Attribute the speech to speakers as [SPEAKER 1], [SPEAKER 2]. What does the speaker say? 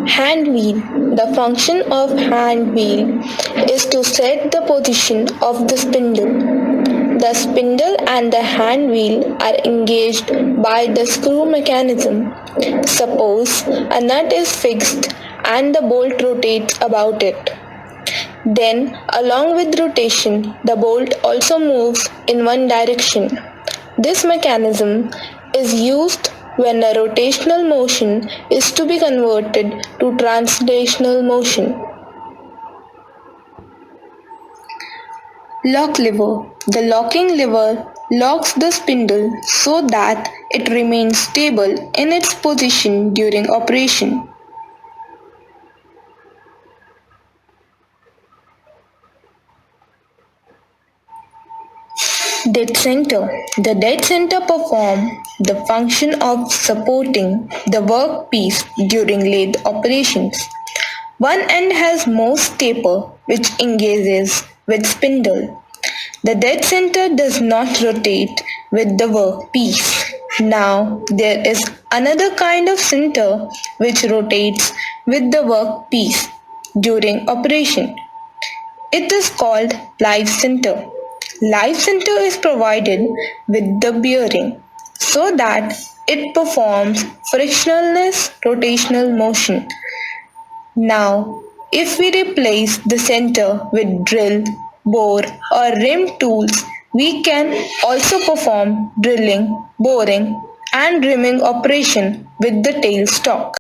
[SPEAKER 1] Hand wheel. The function of hand wheel is to set the position of the spindle. The spindle and the hand wheel are engaged by the screw mechanism. Suppose a nut is fixed and the bolt rotates about it. Then, along with rotation, the bolt also moves in one direction. This mechanism is used when a rotational motion is to be converted to translational motion. Lock lever. The locking lever locks the spindle so that it remains stable in its position during operation. Dead center. The dead center performs the function of supporting the workpiece during lathe operations. One end has most taper which engages with spindle. The dead center does not rotate with the workpiece. Now there is another kind of center which rotates with the workpiece during operation. It is called live center. Live center is provided with the bearing so that it performs frictionless rotational motion. Now, if we replace the center with drill, bore or rim tools, we can also perform drilling, boring and rimming operation with the tail stock.